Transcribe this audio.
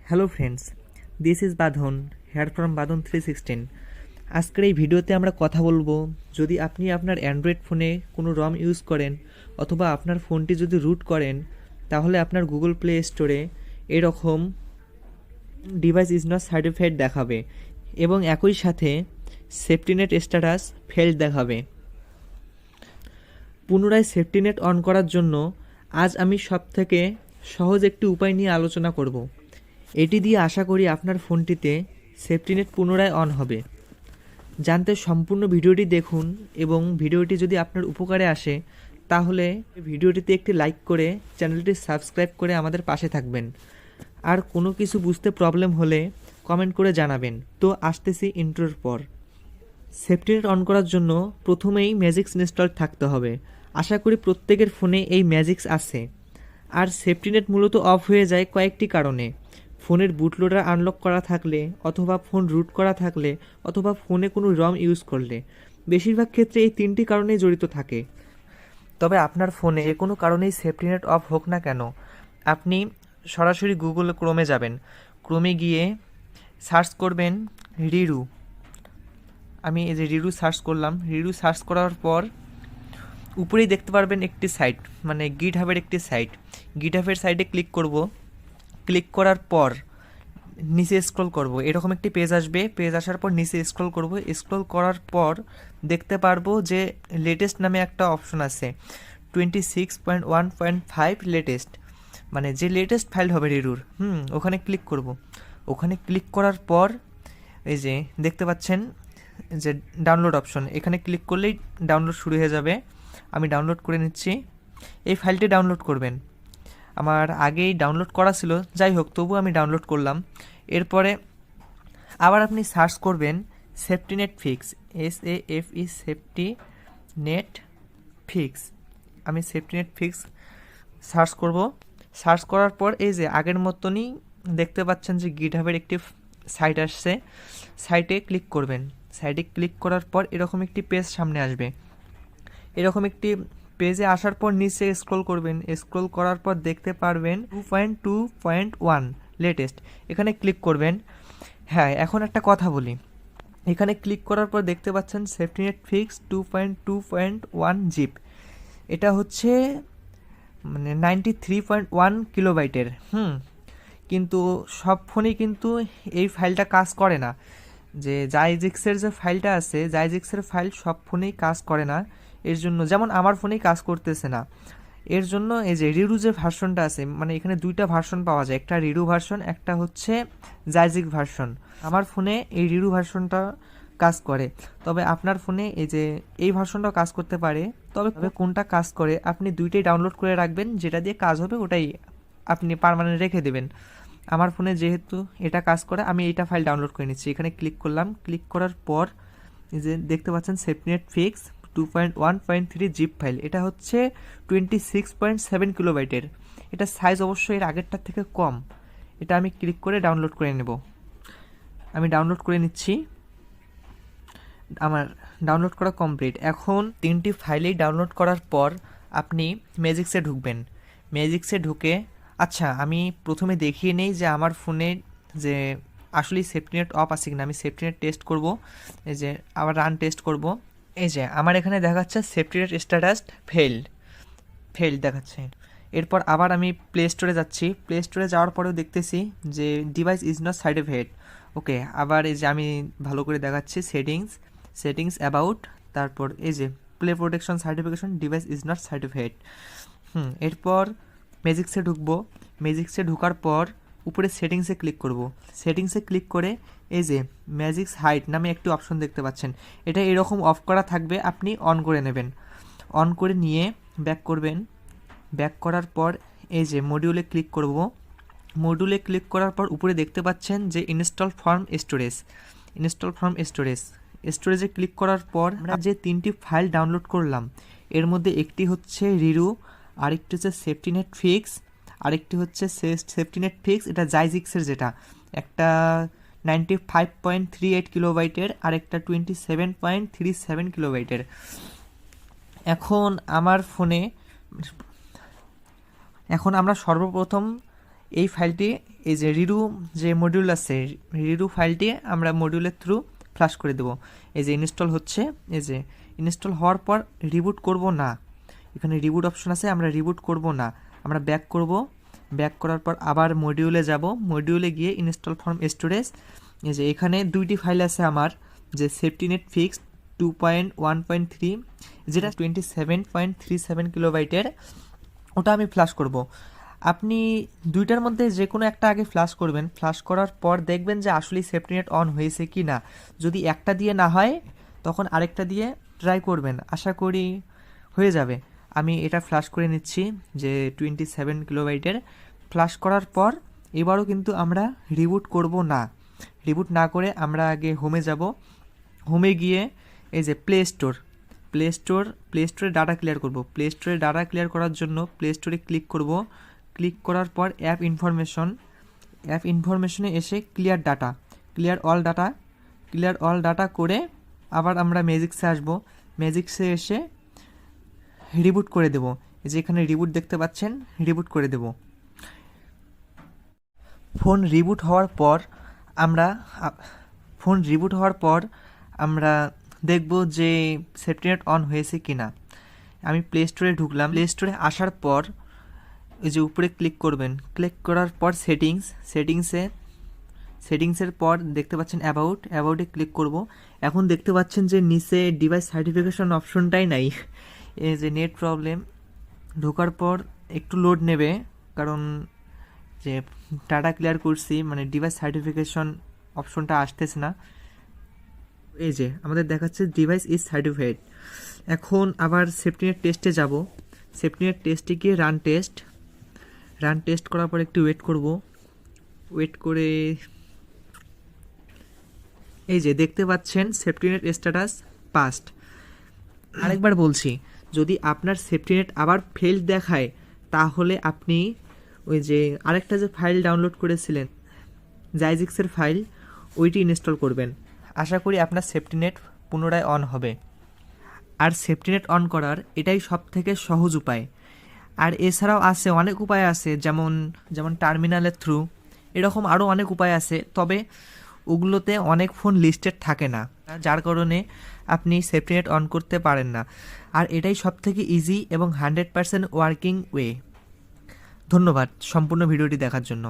Hello friends, this is বাঁধন hair from বাঁধন 316। আজকের এই ভিডিওতে আমরা কথা বলবো, যদি আপনি আপনার অ্যান্ড্রয়েড ফোনে কোনো রম ইউজ করেন অথবা আপনার ফোনটি যদি রুট করেন, তাহলে আপনার গুগল প্লে স্টোরে এরকম ডিভাইস ইজ নট সার্টিফাইড দেখাবে এবং একই সাথে সেফটিনেট স্ট্যাটাস ফেল্ড দেখাবে। পুনরায় সেফটিনেট অন করার জন্য আজ আমি সবথেকে সহজ একটি উপায় নিয়ে আলোচনা করব। এটি দিয়ে আশা করি আপনার ফোনটিতে সেফটিনেট পুনরায় অন হবে। জানতে সম্পূর্ণ ভিডিওটি দেখুন এবং ভিডিওটি যদি আপনার উপকারে আসে তাহলে ভিডিওটিতে একটি লাইক করে চ্যানেলটি সাবস্ক্রাইব করে আমাদের পাশে থাকবেন। আর কোনো কিছু বুঝতে প্রবলেম হলে কমেন্ট করে জানাবেন। তো আসতেছি ইন্ট্রোর পর। সেফটিনেট অন করার জন্য প্রথমেই ম্যাজিক্স ইনস্টল থাকতে হবে। আশা করি প্রত্যেকের ফোনে এই ম্যাজিক্স আছে। আর সেফটিনেট মূলত অফ হয়ে যায় কয়েকটি কারণে। ফোনের বুটলোডার আনলক করা থাকলে, অথবা ফোন রুট করা থাকলে, অথবা ফোনে কোনো রম ইউজ করলে। বেশিরভাগ ক্ষেত্রে এই তিনটি কারণেই জড়িত থাকে। তবে আপনার ফোনে যে কোনো কারণেই সেফটিনেট অফ হোক না কেন, আপনি সরাসরি গুগল ক্রোমে যাবেন। ক্রোমে গিয়ে সার্চ করবেন রিরু। আমি এই যে রিরু সার্চ করলাম। রিরু সার্চ করার পর উপরেই দেখতে পারবেন একটি সাইট, মানে গিটহাবের একটি সাইট। গিটহাবের সাইটে ক্লিক করব। ক্লিক করার পর নিচে স্ক্রল করব, এরকম একটি পেজ আসবে। পেজ আসার পর নিচে স্ক্রল করব। স্ক্রল করার পর দেখতে পারবো যে লেটেস্ট নামে একটা অপশন আছে, 26.1.5 লেটেস্ট, মানে যে লেটেস্ট ফাইল হবে রিরুর। ওখানে ক্লিক করব। ওখানে ক্লিক করার পর এই যে দেখতে পাচ্ছেন যে ডাউনলোড অপশন, এখানে ক্লিক করলেই ডাউনলোড শুরু হয়ে যাবে। আমি ডাউনলোড করে নিচ্ছি। এই ফাইলটি ডাউনলোড করবেন। আমার আগেই ডাউনলোড করা ছিল, যাই হোক তবু আমি ডাউনলোড করলাম। এরপরে আবার আপনি সার্চ করবেন সেফটিনেট ফিক্স, SAFE সেফটিনেট ফিক্স। আমি সেফটিনেট ফিক্স সার্চ করব। সার্চ করার পর এই যে আগের মতনই দেখতে পাচ্ছেন যে গিটহাবের একটি সাইট আসছে। সাইটে ক্লিক করবেন। সাইটে ক্লিক করার পর এরকম একটি পেজ সামনে আসবে। এরকম একটি পেজে আসার পর নিচে স্ক্রল করবেন। স্ক্রল করার পর দেখতে পারবেন 2.2.1 লেটেস্ট, এখানে ক্লিক করবেন। হ্যাঁ, এখন একটা কথা বলি। এখানে ক্লিক করার পর দেখতে পাচ্ছেন সেফটিনেট ফিক্স 2.2.1 জিপ। এটা হচ্ছে মানে 93.1 কিলোবাইটের। কিন্তু সব ফোনেই কিন্তু এই ফাইলটা কাজ করে না। যে জাইজিক্সের যে ফাইলটা আছে, জাইজিক্সের ফাইল সব ফোনেই কাজ করে না। এর জন্য যেমন আমার ফোনেই কাজ করতেছে না। এর জন্য এই যে রিরু যে ভার্সনটা আছে, মানে এখানে দুইটা ভার্সন পাওয়া যায়, একটা রিরু ভার্সন, একটা হচ্ছে জাইজিক ভার্সন। আমার ফোনে এই রিরু ভার্সনটা কাজ করে, তবে আপনার ফোনে এই যে এই ভার্সনটাও কাজ করতে পারে। তবে কোনটা কাজ করে আপনি দুইটাই ডাউনলোড করে রাখবেন, যেটা দিয়ে কাজ হবে ওটাই আপনি পার্মানেন্ট রেখে দেবেন। আমার ফোনে যেহেতু এটা কাজ করে, আমি এইটা ফাইল ডাউনলোড করে নিচ্ছি। এখানে ক্লিক করলাম। ক্লিক করার পর এই যে দেখতে পাচ্ছেন সেফটিনেট ফিক্স 2.1.3 জিপ ফাইল। এটা হচ্ছে 26.7 কিলোবাইটের। এটা সাইজ অবশ্যই এর আগেরটার থেকে কম। এটা আমি ক্লিক করে ডাউনলোড করে নেব। আমি ডাউনলোড করে নিচ্ছি। আমার ডাউনলোড করা কমপ্লিট। এখন তিনটি ফাইলেই ডাউনলোড করার পর আপনি ম্যাজিক্সে ঢুকবেন। ম্যাজিক্সে ঢুকে আচ্ছা, আমি প্রথমে দেখিয়ে নেই যে আমার ফোনে যে আসলে সেফটিনেট অফ আছে কিনা। আমি সেফটিনেট টেস্ট করব। এই যে আবার রান টেস্ট করব। এই যে আমার এখানে দেখাচ্ছে সেফটিনেট স্ট্যাটাস ফেল্ড দেখাচ্ছে। এরপর আবার আমি প্লে স্টোরে যাচ্ছি। প্লে স্টোরে যাওয়ার পরেও দেখতেছি যে ডিভাইস ইজ নট সার্টিফাইড। ওকে, আবার এই যে আমি ভালো করে দেখাচ্ছি সেটিংস অ্যাবাউট, তারপর এই যে play protection certification, device is not certified. এরপর ম্যাজিক্সে ঢুকবো। ম্যাজিক্সে ঢোকার পর উপরে সেটিংসে ক্লিক করব। সেটিংসে ক্লিক করে এই যে ম্যাজিক্স হাইড নামে একটি অপশন দেখতে পাচ্ছেন, এটা এরকম অফ করা থাকবে, আপনি অন করে নেবেন। অন করে নিয়ে ব্যাক করবেন। ব্যাক করার পর এই যে মডিউলে ক্লিক করব। মডিউলে ক্লিক করার পর উপরে দেখতে পাচ্ছেন যে ইনস্টল ফ্রম স্টোরেজে ক্লিক করার পর আমরা যে তিনটি ফাইল ডাউনলোড করলাম, এর মধ্যে একটি হচ্ছে রিরু, আরেকটি হচ্ছে সেফটিনেট ফিক্স, আরেকটি হচ্ছে সেফটিনেট ফিক্স এটা জাইজিক্সের, যেটা একটা 95.38 কিলোবাইটের, আরেকটা 27.37 কিলোবাইটের। এখন আমরা সর্বপ্রথম এই ফাইলটি এই যে রিডু যে মডিউল আছে, রিডু ফাইলটি আমরা মডিউলের থ্রু ফ্লাশ করে দেব। এই যে ইনস্টল হচ্ছে, এই যে ইনস্টল হওয়ার পর রিবুট করব না, এখানে রিবুট অপশন আছে, আমরা রিবুট করব না, আমরা ব্যাক করব। ব্যাক করার পর আবার মডিউলে যাব, মডিউলে গিয়ে ইনস্টল ফ্রম স্টোরেজ। এই যে এখানে 2টি ফাইল আছে আমার, যে সেফটিনেট ফিক্স 2.1.3 যেটা 27.37 কিলোবাইটের, ওটা আমি ফ্লাশ করব। আপনি দুইটার মধ্যে যে কোনো একটা আগে ফ্লাশ করবেন, ফ্লাশ করার পর দেখবেন যে আসলে সেফটিনেট অন হয়েছে কি না। যদি একটা দিয়ে না হয় তখন আরেকটা দিয়ে ট্রাই করবেন, আশা করি হয়ে যাবে। আমি এটা ফ্লাশ করে নিচ্ছি, যে 27 কিলোবাইটের। ফ্লাশ করার পর এবারও কিন্তু আমরা রিবুট করব না, রিবুট না করে আমরা আগে হোমে যাব। হোমে গিয়ে এই যে প্লে স্টোরে ডাটা ক্লিয়ার করব। প্লে স্টোরে ডাটা ক্লিয়ার করার জন্য প্লে স্টোরে ক্লিক করব। ক্লিক করার পর অ্যাপ ইনফরমেশনে এসে ক্লিয়ার অল ডাটা করে আবার আমরা ম্যাজিক্সে আসব। ম্যাজিক্সে এসে রিবুট করে দেব। এই যে এখানে রিবুট দেখতে পাচ্ছেন, রিবুট করে দেব। ফোন রিবুট হওয়ার পর আমরা দেখব যে সেফটিনেট অন হয়েছে কিনা। আমি প্লে স্টোরে ঢুকলাম। প্লে স্টোরে আসার পর এই যে উপরে ক্লিক করবেন, ক্লিক করার পর সেটিংসের পর দেখতে পাচ্ছেন অ্যাবাউটে ক্লিক করব। এখন দেখতে পাচ্ছেন যে নিচে ডিভাইস সার্টিফিকেশন অপশনটাই নাই। এই যে নেট প্রবলেম, ঢোকার পর একটু লোড নেবে, কারণ যে ডাটা ক্লিয়ার করছি, মানে ডিভাইস সার্টিফিকেশন অপশনটা আসতেছে না। এই যে আমাদের দেখাচ্ছে ডিভাইস ইজ সার্টিফাইড। এখন আবার সেফটিনেট টেস্টে যাব। সেফটিনেট টেস্টে গিয়ে রান টেস্ট করার পর একটু ওয়েট করে এই যে দেখতে পাচ্ছেন সেফটিনেট স্ট্যাটাস পাসড। আরেকবার বলছি, যদি আপনার সেফটিনেট আবার ফেল দেখায় তাহলে আপনি ওই যে আরেকটা যে ফাইল ডাউনলোড করেছিলেন, জাইজিক্সের ফাইল, ওইটি ইনস্টল করবেন। আশা করি আপনার সেফটিনেট পুনরায় অন হবে। আর সেফটিনেট অন করার এটাই সবথেকে সহজ উপায়। আর এছাড়াও আছে অনেক উপায় আছে, যেমন টার্মিনালের থ্রু, এরকম আরও অনেক উপায় আছে, তবে ওগুলোতে অনেক ফোন লিস্টেড থাকে না, যার কারণে আপনি সেফটিনেট অন করতে পারেন না। আর এটাই সবথেকে ইজি এবং 100% ওয়ার্কিং ওয়ে। ধন্যবাদ সম্পূর্ণ ভিডিওটি দেখার জন্য।